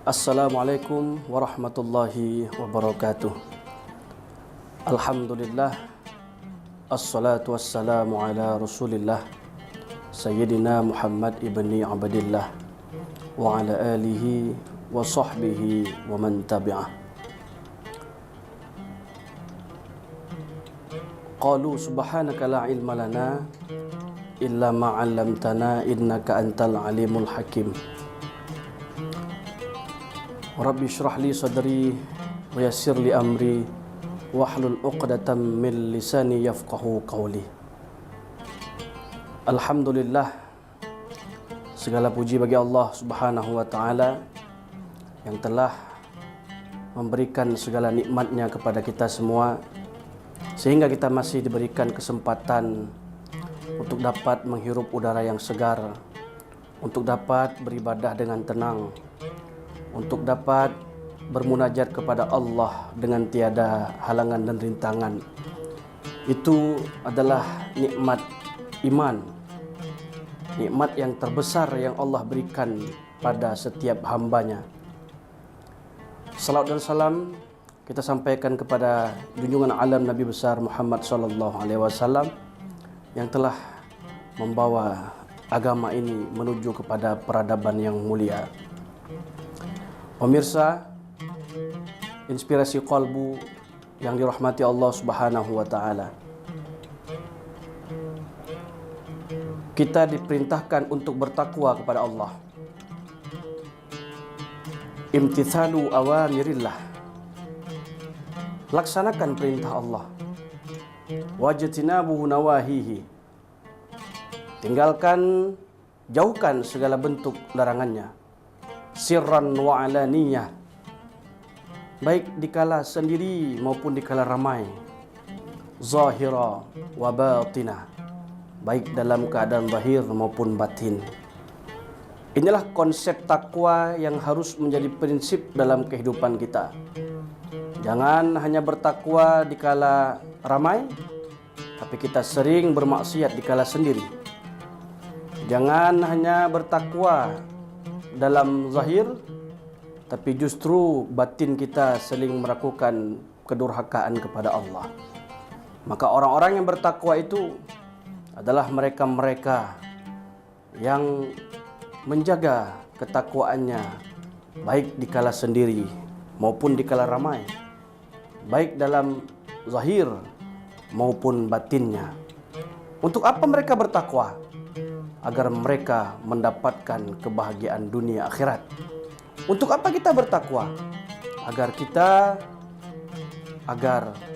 Assalamualaikum warahmatullahi wabarakatuh. Alhamdulillah, assalatu wassalamu ala rasulillah Sayyidina Muhammad ibni Abdillah wa ala alihi wa sahbihi wa man tabi'ah. Qalu subhanaka la ilma lana illa ma 'allamtana innaka antal alimul hakim. Rabbi syrah li sadri wa yassir li amri wahlul 'uqdatam min lisani yafqahu qawli. Alhamdulillah, segala puji bagi Allah Subhanahu wa taala yang telah memberikan segala nikmatnya kepada kita semua, sehingga kita masih diberikan kesempatan untuk dapat menghirup udara yang segar, untuk dapat beribadah dengan tenang, untuk dapat bermunajat kepada Allah dengan tiada halangan dan rintangan. Itu adalah nikmat iman, nikmat yang terbesar yang Allah berikan pada setiap hambanya. Salawat dan salam kita sampaikan kepada junjungan alam Nabi besar Muhammad sallallahu alaihi wasallam yang telah membawa agama ini menuju kepada peradaban yang mulia. Pemirsa, inspirasi qalbu yang dirahmati Allah Subhanahu wa taala. Kita diperintahkan untuk bertakwa kepada Allah. Imtithalu awamirillah. Laksanakan perintah Allah. Wajtinabu nawahihi. Tinggalkan, jauhkan segala bentuk larangannya. Sirran wa alaniyah, baik dikala sendiri maupun dikala ramai. Zahira wa batinah, baik dalam keadaan zahir maupun batin. Inilah konsep takwa yang harus menjadi prinsip dalam kehidupan kita. Jangan hanya bertakwa dikala ramai, tapi kita sering bermaksiat dikala sendiri. Jangan hanya bertakwa dalam zahir, tapi justru batin kita sering melakukan kedurhakaan kepada Allah. Maka orang-orang yang bertakwa itu adalah mereka-mereka yang menjaga ketakwaannya, baik dikala sendiri maupun dikala ramai, baik dalam zahir maupun batinnya. Untuk apa mereka bertakwa? Agar mereka mendapatkan kebahagiaan dunia akhirat. Untuk apa kita bertakwa? Agar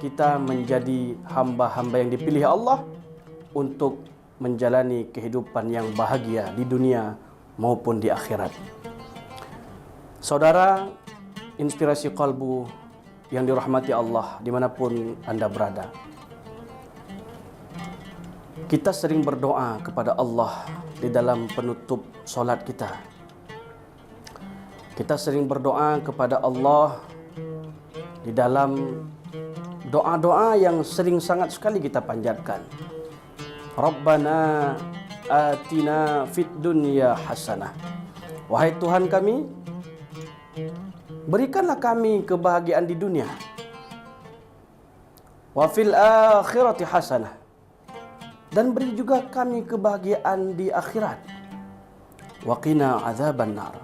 kita menjadi hamba-hamba yang dipilih Allah untuk menjalani kehidupan yang bahagia di dunia maupun di akhirat. Saudara, inspirasi qalbu yang dirahmati Allah dimanapun Anda berada, kita sering berdoa kepada Allah di dalam penutup solat kita. Kita sering berdoa kepada Allah di dalam doa-doa yang sering sangat sekali kita panjatkan. Rabbana atina fid dunya hasanah. Wahai Tuhan kami, berikanlah kami kebahagiaan di dunia. Wa fil akhirati hasanah. Dan beri juga kami kebahagiaan di akhirat. Wa qina azaban nar.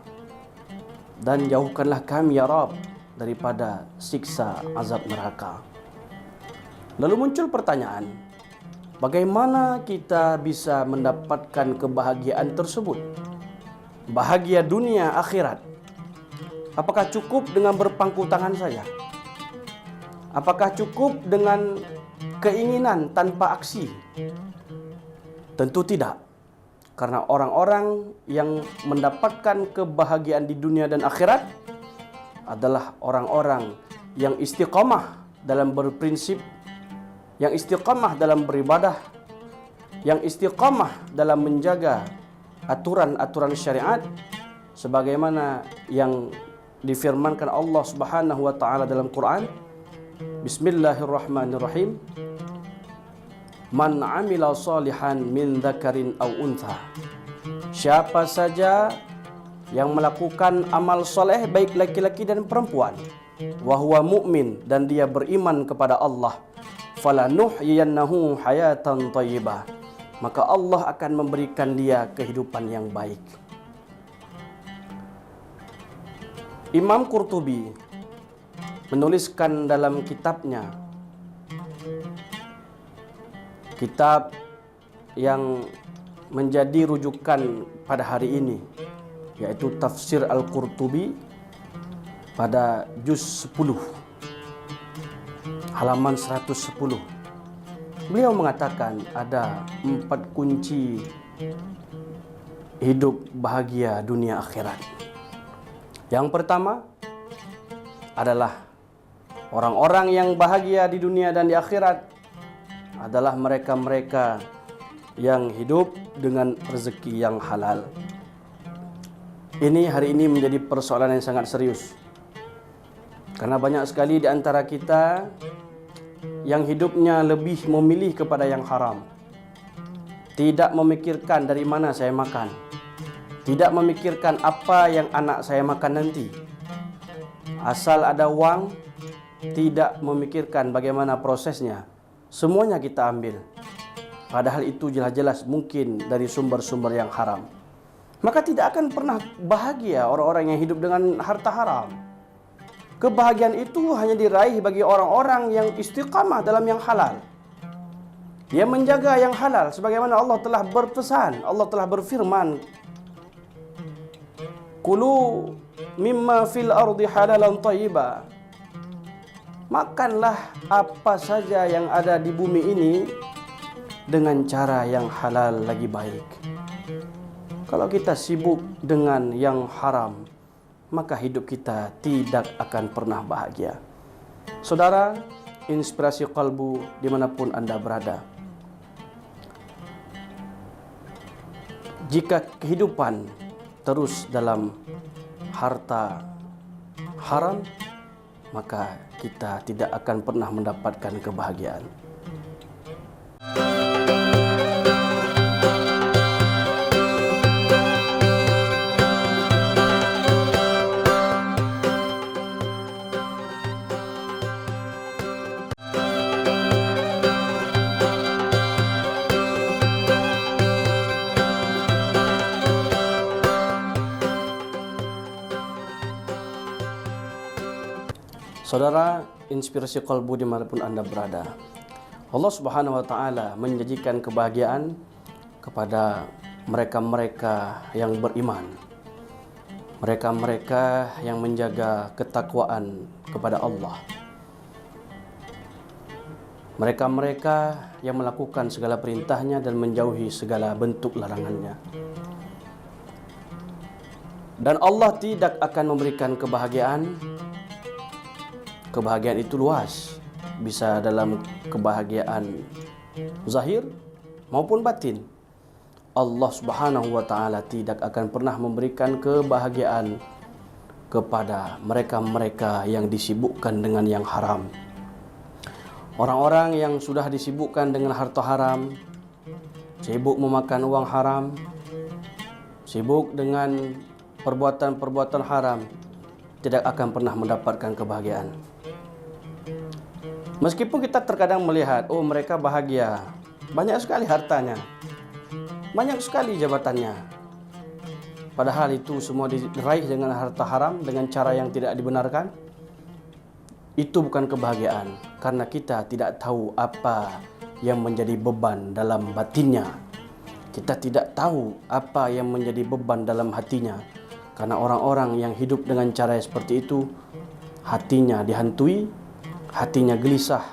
Dan jauhkanlah kami ya Rabb daripada siksa azab neraka. Lalu muncul pertanyaan, bagaimana kita bisa mendapatkan kebahagiaan tersebut? Bahagia dunia akhirat. Apakah cukup dengan berpangku tangan saja? Apakah cukup dengan keinginan tanpa aksi? Tentu tidak. Karena orang-orang yang mendapatkan kebahagiaan di dunia dan akhirat adalah orang-orang yang istiqamah dalam berprinsip, yang istiqamah dalam beribadah, yang istiqamah dalam menjaga aturan-aturan syariat, sebagaimana yang difirmankan Allah Subhanahu wa taala dalam Quran. Bismillahirrahmanirrahim. Man amila salihan min dzakarin aw untha. Siapa saja yang melakukan amal soleh baik laki-laki dan perempuan, wa huwa mu'min, dan dia beriman kepada Allah, falanuhyiyannahu hayatan thayyibah, maka Allah akan memberikan dia kehidupan yang baik. Imam Qurtubi menuliskan dalam kitabnya, kitab yang menjadi rujukan pada hari ini, yaitu Tafsir Al-Qurtubi, pada juz 10 halaman 110. Beliau mengatakan ada 4 kunci hidup bahagia dunia akhirat. Yang pertama adalah orang-orang yang bahagia di dunia dan di akhirat adalah mereka-mereka yang hidup dengan rezeki yang halal. Ini hari ini menjadi persoalan yang sangat serius, karena banyak sekali di antara kita yang hidupnya lebih memilih kepada yang haram, tidak memikirkan dari mana saya makan, tidak memikirkan apa yang anak saya makan nanti. Asal ada uang, tidak memikirkan bagaimana prosesnya, semuanya kita ambil, padahal itu jelas-jelas mungkin dari sumber-sumber yang haram. Maka tidak akan pernah bahagia orang-orang yang hidup dengan harta haram. Kebahagiaan itu hanya diraih bagi orang-orang yang istiqamah dalam yang halal. Dia menjaga yang halal sebagaimana Allah telah berpesan, Allah telah berfirman, "Kulu mimma fil ardi halalan thayyiba." Makanlah apa saja yang ada di bumi ini dengan cara yang halal lagi baik. Kalau kita sibuk dengan yang haram, maka hidup kita tidak akan pernah bahagia. Saudara, inspirasi kalbu dimanapun Anda berada, jika kehidupan terus dalam harta haram, maka kita tidak akan pernah mendapatkan kebahagiaan. Saudara, inspirasi kalbu dimanapun Anda berada, Allah Subhanahu wa Ta'ala menjanjikan kebahagiaan kepada mereka-mereka yang beriman, mereka-mereka yang menjaga ketakwaan kepada Allah, mereka-mereka yang melakukan segala perintahnya dan menjauhi segala bentuk larangannya. Dan Allah tidak akan memberikan kebahagiaan. Kebahagiaan itu luas, bisa dalam kebahagiaan zahir maupun batin. Allah Subhanahu wa Ta'ala tidak akan pernah memberikan kebahagiaan kepada mereka-mereka yang disibukkan dengan yang haram. Orang-orang yang sudah disibukkan dengan harta haram, sibuk memakan uang haram, sibuk dengan perbuatan-perbuatan haram, tidak akan pernah mendapatkan kebahagiaan. Meskipun kita terkadang melihat, oh mereka bahagia, banyak sekali hartanya, banyak sekali jabatannya, padahal itu semua diraih dengan harta haram, dengan cara yang tidak dibenarkan. Itu bukan kebahagiaan, karena kita tidak tahu apa yang menjadi beban dalam batinnya. Kita tidak tahu apa yang menjadi beban dalam hatinya, karena orang-orang yang hidup dengan cara seperti itu, hatinya dihantui, hatinya gelisah,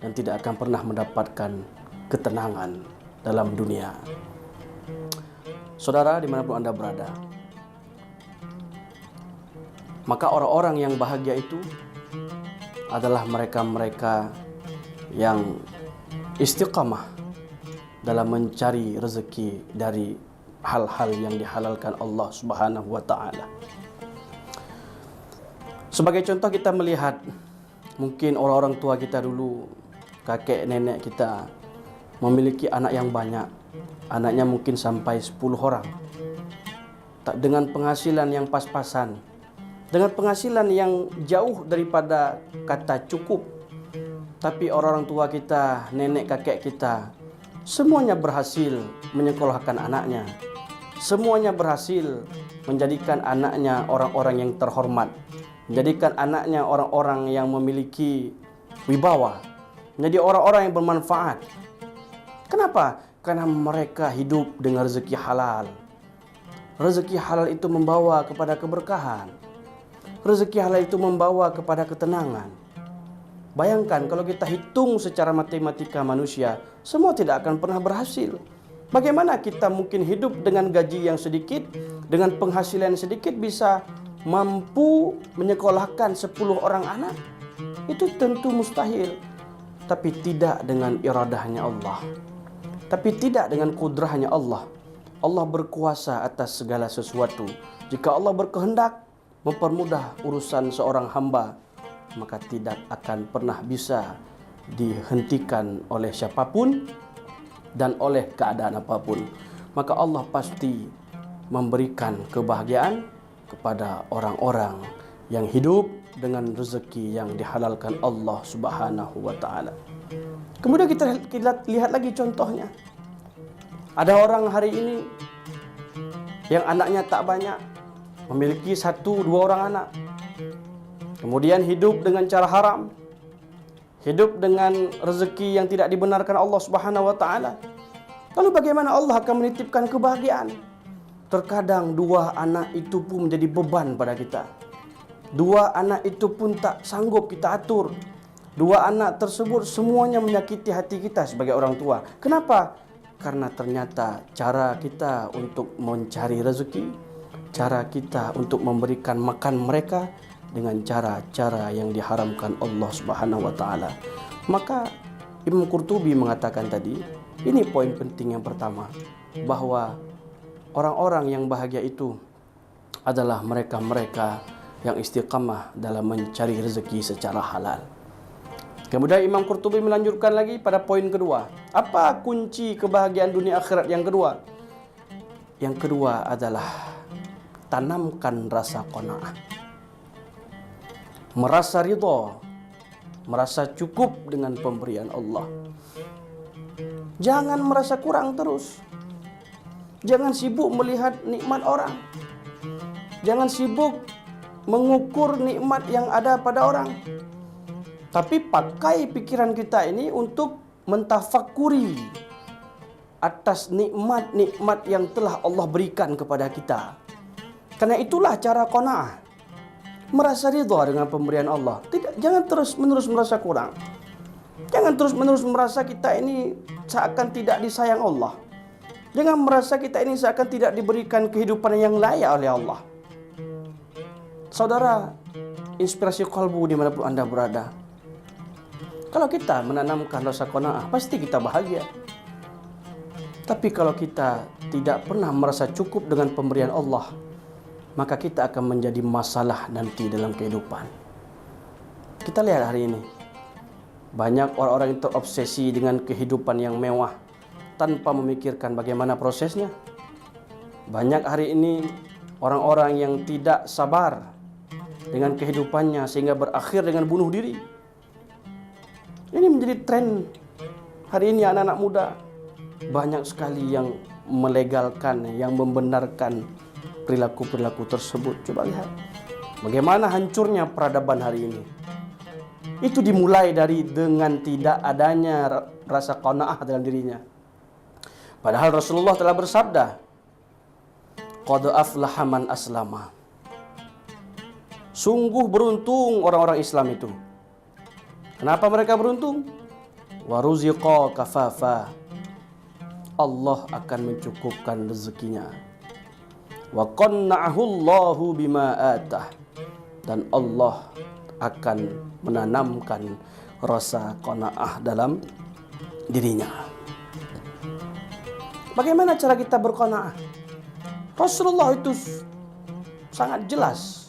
dan tidak akan pernah mendapatkan ketenangan dalam dunia. Saudara, dimanapun Anda berada, maka orang-orang yang bahagia itu adalah mereka-mereka yang istiqamah dalam mencari rezeki dari hal-hal yang dihalalkan Allah Subhanahu wa Ta'ala. Sebagai contoh, kita melihat mungkin orang-orang tua kita dulu, kakek nenek kita memiliki anak yang banyak. Anaknya mungkin sampai 10 orang. dengan penghasilan yang pas-pasan, dengan penghasilan yang jauh daripada kata cukup. Tapi orang-orang tua kita, nenek kakek kita, semuanya berhasil menyekolahkan anaknya. Semuanya berhasil menjadikan anaknya orang-orang yang terhormat, menjadikan anaknya orang-orang yang memiliki wibawa, menjadi orang-orang yang bermanfaat. Kenapa? Karena mereka hidup dengan rezeki halal. Rezeki halal itu membawa kepada keberkahan. Rezeki halal itu membawa kepada ketenangan. Bayangkan kalau kita hitung secara matematika manusia, semua tidak akan pernah berhasil. Bagaimana kita mungkin hidup dengan gaji yang sedikit, dengan penghasilan sedikit bisa mampu menyekolahkan 10 orang anak? Itu tentu mustahil. Tapi tidak dengan iradahnya Allah. Tapi tidak dengan kudrahnya Allah. Allah berkuasa atas segala sesuatu. Jika Allah berkehendak mempermudah urusan seorang hamba, maka tidak akan pernah bisa dihentikan oleh siapapun dan oleh keadaan apapun. Maka Allah pasti memberikan kebahagiaan kepada orang-orang yang hidup dengan rezeki yang dihalalkan Allah Subhanahu wa taala. Kemudian kita lihat lagi contohnya. Ada orang hari ini yang anaknya tak banyak, memiliki 1-2 orang anak, kemudian hidup dengan cara haram, hidup dengan rezeki yang tidak dibenarkan Allah Subhanahu wa taala. Lalu bagaimana Allah akan menitipkan kebahagiaan? Terkadang 2 anak itu pun menjadi beban pada kita. 2 anak itu pun tak sanggup kita atur. 2 anak tersebut semuanya menyakiti hati kita sebagai orang tua. Kenapa? Karena ternyata cara kita untuk mencari rezeki, cara kita untuk memberikan makan mereka dengan cara-cara yang diharamkan Allah Subhanahu wa taala. Maka Imam Qurtubi mengatakan tadi, ini poin penting yang pertama, bahwa orang-orang yang bahagia itu adalah mereka-mereka yang istiqamah dalam mencari rezeki secara halal. Kemudian Imam Qurtubi melanjutkan lagi pada poin kedua. Apa kunci kebahagiaan dunia akhirat yang kedua? Yang kedua adalah tanamkan rasa qanaah. Merasa ridha, merasa cukup dengan pemberian Allah. Jangan merasa kurang terus. Jangan sibuk melihat nikmat orang. Jangan sibuk mengukur nikmat yang ada pada orang. Tapi pakai pikiran kita ini untuk mentafakuri atas nikmat-nikmat yang telah Allah berikan kepada kita. Karena itulah cara qanaah. Merasa ridha dengan pemberian Allah. Jangan terus-menerus merasa kurang. Jangan terus-menerus merasa kita ini seakan tidak disayang Allah. Jangan merasa kita ini seakan tidak diberikan kehidupan yang layak oleh Allah. Saudara, inspirasi kalbu dimanapun Anda berada, kalau kita menanamkan rasa qanaah, pasti kita bahagia. Tapi kalau kita tidak pernah merasa cukup dengan pemberian Allah, maka kita akan menjadi masalah nanti dalam kehidupan. Kita lihat hari ini, banyak orang-orang yang terobsesi dengan kehidupan yang mewah tanpa memikirkan bagaimana prosesnya. Banyak hari ini orang-orang yang tidak sabar dengan kehidupannya sehingga berakhir dengan bunuh diri. Ini menjadi tren hari ini anak-anak muda. Banyak sekali yang melegalkan, yang membenarkan perilaku-perilaku tersebut. Coba lihat bagaimana hancurnya peradaban hari ini. Itu dimulai dari dengan tidak adanya rasa qanaah dalam dirinya. Padahal Rasulullah telah bersabda, qad aflaha man aslama. Sungguh beruntung orang-orang Islam itu. Kenapa mereka beruntung? Wa ruziqa kafafa. Allah akan mencukupkan rezekinya. Wa qanna'ahu Allahu bima atah. Dan Allah akan menanamkan rasa qanaah dalam dirinya. Bagaimana cara kita berqanaah? Rasulullah itu sangat jelas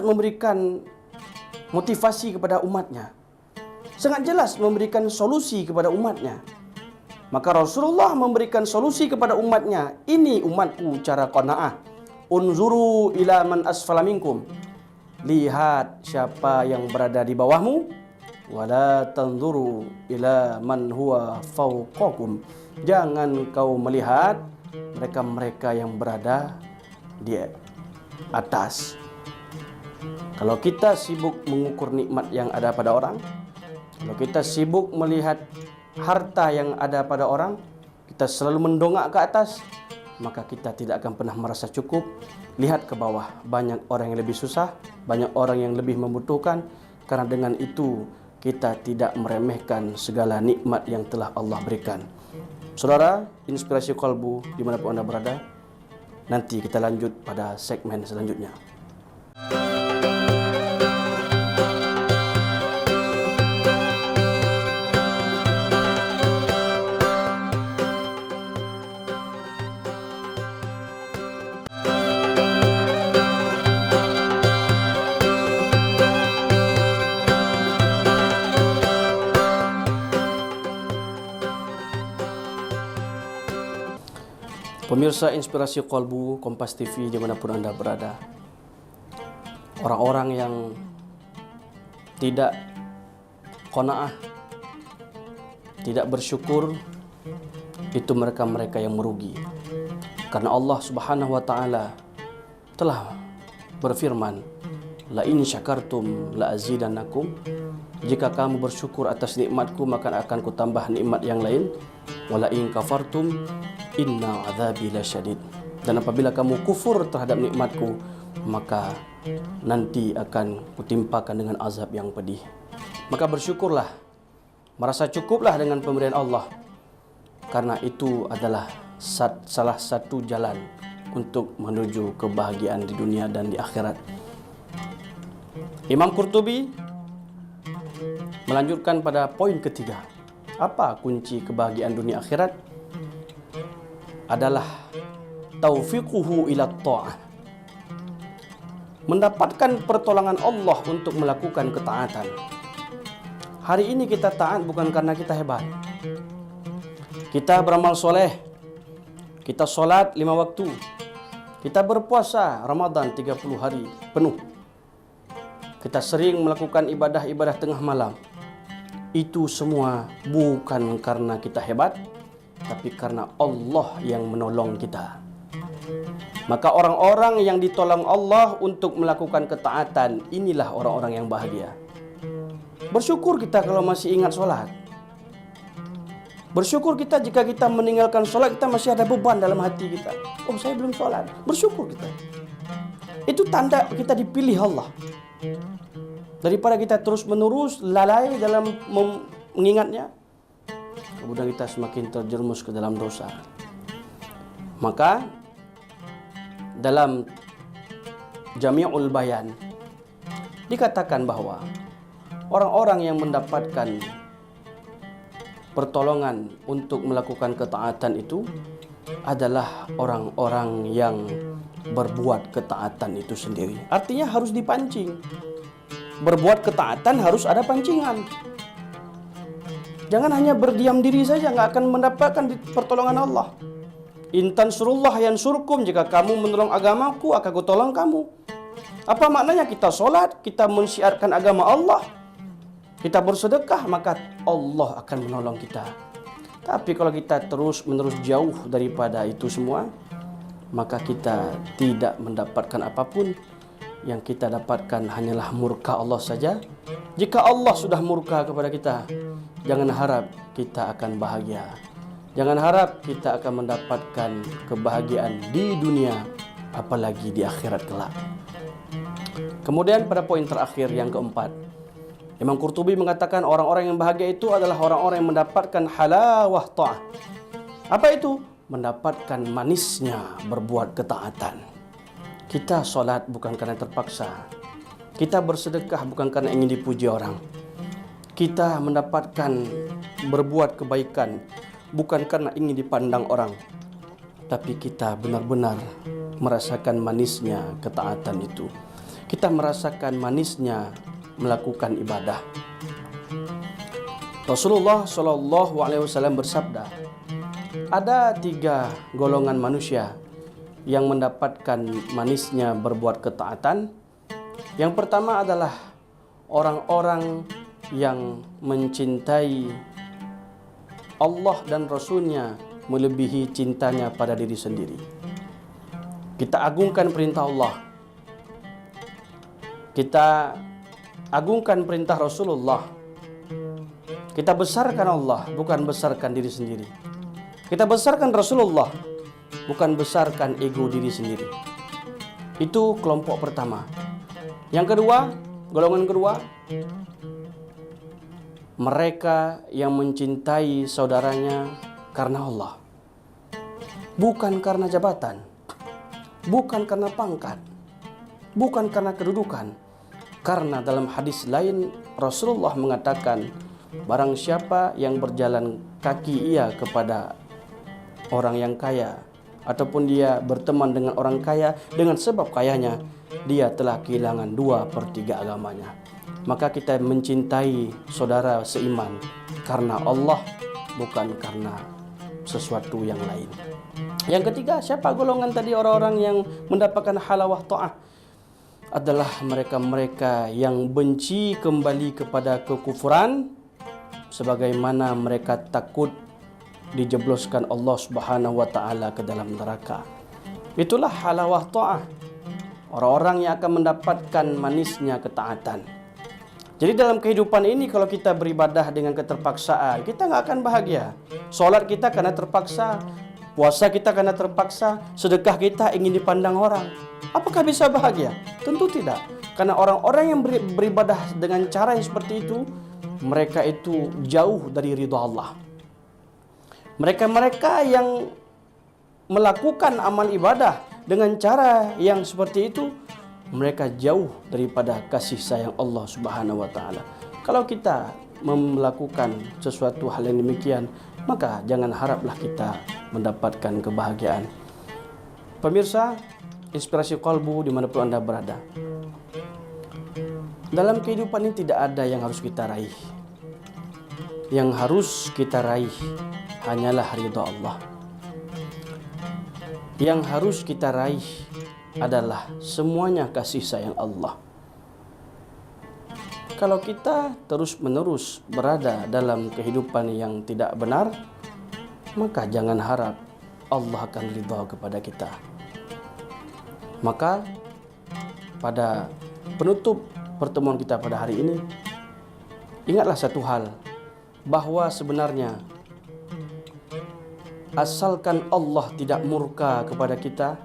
memberikan motivasi kepada umatnya. Sangat jelas memberikan solusi kepada umatnya. Maka Rasulullah memberikan solusi kepada umatnya. Ini umatku cara qanaah. Unzuru ila man asfala minkum. Lihat siapa yang berada di bawahmu. Wala tanzuru ila man huwa fawqakum. Jangan kau melihat mereka-mereka yang berada di atas. Kalau kita sibuk mengukur nikmat yang ada pada orang, kalau kita sibuk melihat harta yang ada pada orang, kita selalu mendongak ke atas, maka kita tidak akan pernah merasa cukup. Lihat ke bawah, banyak orang yang lebih susah, banyak orang yang lebih membutuhkan. Karena dengan itu kita tidak meremehkan segala nikmat yang telah Allah berikan. Saudara, inspirasi kalbu dimanapun Anda berada, nanti kita lanjut pada segmen selanjutnya. Pemirsa Inspirasi Qalbu Kompas TV dimanapun Anda berada, orang-orang yang tidak qanaah, tidak bersyukur, itu mereka-mereka yang merugi. Karena Allah Subhanahu wa taala telah berfirman, la in syakartum la azidannakum. Jika kamu bersyukur atas nikmatku, maka akan kutambah nikmat yang lain. Wala in kafartum inna azabi lasyadid. Dan apabila kamu kufur terhadap nikmatku, maka nanti akan kutimpakan dengan azab yang pedih. Maka bersyukurlah, merasa cukuplah dengan pemberian Allah, karena itu adalah salah satu jalan untuk menuju kebahagiaan di dunia dan di akhirat. Imam Qurtubi melanjutkan pada poin ketiga. Apa kunci kebahagiaan dunia akhirat? Adalah taufiquhu ila ta'ah. Mendapatkan pertolongan Allah untuk melakukan ketaatan. Hari ini kita taat bukan karena kita hebat. Kita beramal soleh. Kita solat 5 waktu. Kita berpuasa Ramadan 30 hari penuh. Kita sering melakukan ibadah-ibadah tengah malam. Itu semua bukan karena kita hebat, tapi karena Allah yang menolong kita. Maka orang-orang yang ditolong Allah untuk melakukan ketaatan, inilah orang-orang yang bahagia. Bersyukur kita kalau masih ingat solat. Bersyukur kita jika kita meninggalkan solat, kita masih ada beban dalam hati kita. Oh, saya belum solat. Bersyukur kita. Itu tanda kita dipilih Allah. Daripada kita terus-menerus lalai dalam mengingatnya, kemudian kita semakin terjerumus ke dalam dosa. Maka dalam Jami'ul Bayan dikatakan bahwa orang-orang yang mendapatkan pertolongan untuk melakukan ketaatan itu adalah orang-orang yang berbuat ketaatan itu sendiri. Artinya harus dipancing. Berbuat ketaatan harus ada pancingan. Jangan hanya berdiam diri saja, nggak akan mendapatkan pertolongan Allah. In tansurullah yansurkum. Jika kamu menolong agamaku, akan kutolong kamu. Apa maknanya? Kita solat, kita mensiarkan agama Allah, kita bersedekah, maka Allah akan menolong kita. Tapi kalau kita terus-menerus jauh daripada itu semua, maka kita tidak mendapatkan apapun. Yang kita dapatkan hanyalah murka Allah saja. Jika Allah sudah murka kepada kita, jangan harap kita akan bahagia. Jangan harap kita akan mendapatkan kebahagiaan di dunia, apalagi di akhirat kelak. Kemudian pada poin terakhir yang keempat, Imam Qurtubi mengatakan orang-orang yang bahagia itu adalah orang-orang yang mendapatkan halawah ta'ah. Apa itu? Mendapatkan manisnya berbuat ketaatan. Kita solat bukan karena terpaksa. Kita bersedekah bukan karena ingin dipuji orang. Kita mendapatkan berbuat kebaikan bukan karena ingin dipandang orang. Tapi kita benar-benar merasakan manisnya ketaatan itu. Kita merasakan manisnya melakukan ibadah. Rasulullah SAW bersabda, Ada 3 golongan manusia yang mendapatkan manisnya berbuat ketaatan. Yang pertama adalah orang-orang yang mencintai Allah dan Rasul-Nya melebihi cintanya pada diri sendiri. Kita agungkan perintah Allah, kita agungkan perintah Rasulullah, kita besarkan Allah, bukan besarkan diri sendiri. Kita besarkan Rasulullah, bukan besarkan ego diri sendiri. Itu kelompok pertama. Yang kedua, golongan kedua, mereka yang mencintai saudaranya karena Allah, bukan karena jabatan, bukan karena pangkat, bukan karena kedudukan. Karena dalam hadis lain Rasulullah mengatakan, barang siapa yang berjalan kaki ia kepada orang yang kaya, ataupun dia berteman dengan orang kaya dengan sebab kayanya, dia telah kehilangan 2/3 agamanya. Maka kita mencintai saudara seiman karena Allah, bukan karena sesuatu yang lain. Yang ketiga, siapa golongan tadi orang-orang yang mendapatkan halawah ta'ah? Adalah mereka-mereka yang benci kembali kepada kekufuran, sebagaimana mereka takut dijebloskan Allah Subhanahu wa taala ke dalam neraka. Itulah halawah ta'ah, orang-orang yang akan mendapatkan manisnya ketaatan. Jadi dalam kehidupan ini, kalau kita beribadah dengan keterpaksaan, kita nggak akan bahagia. Solat kita karena terpaksa, puasa kita karena terpaksa, sedekah kita ingin dipandang orang. Apakah bisa bahagia? Tentu tidak. Karena orang-orang yang beribadah dengan cara yang seperti itu, mereka itu jauh dari ridha Allah. Mereka-mereka yang melakukan amal ibadah dengan cara yang seperti itu, mereka jauh daripada kasih sayang Allah Subhanahu wa taala. Kalau kita melakukan sesuatu hal yang demikian, maka jangan haraplah kita mendapatkan kebahagiaan. Pemirsa Inspirasi Qalbu dimanapun Anda berada, dalam kehidupan ini tidak ada yang harus kita raih. Yang harus kita raih hanyalah ridha Allah. Yang harus kita raih adalah semuanya kasih sayang Allah. Kalau kita terus-menerus berada dalam kehidupan yang tidak benar, maka jangan harap Allah akan ridha kepada kita. Maka pada penutup pertemuan kita pada hari ini, ingatlah satu hal, bahwa sebenarnya asalkan Allah tidak murka kepada kita,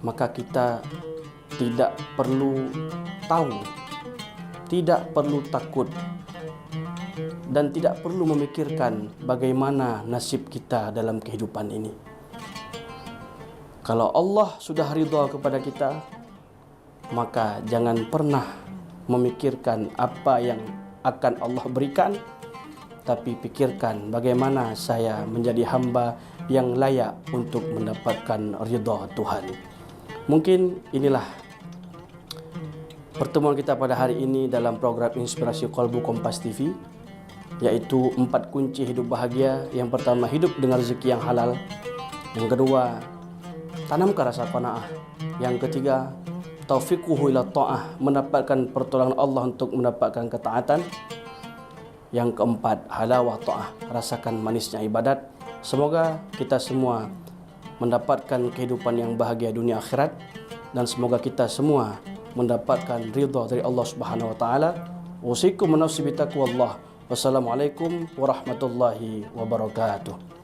maka kita tidak perlu tahu, tidak perlu takut, dan tidak perlu memikirkan bagaimana nasib kita dalam kehidupan ini. Kalau Allah sudah ridha kepada kita, maka jangan pernah memikirkan apa yang akan Allah berikan, tapi pikirkan bagaimana saya menjadi hamba yang layak untuk mendapatkan ridha Tuhan. Mungkin inilah pertemuan kita pada hari ini dalam program Inspirasi Qalbu Kompas TV, yaitu 4 kunci hidup bahagia. Yang pertama, hidup dengan rezeki yang halal. Yang kedua, tanamkan rasa qanaah. Yang ketiga, taufiquhu ila ta'ah, mendapatkan pertolongan Allah untuk mendapatkan ketaatan. Yang keempat, halawah ta'ah, rasakan manisnya ibadat. Semoga kita semua mendapatkan kehidupan yang bahagia dunia akhirat, dan semoga kita semua mendapatkan ridha dari Allah Subhanahu wa taala. Usikum wa nafsi bi taqwallah. Wassalamualaikum warahmatullahi wabarakatuh.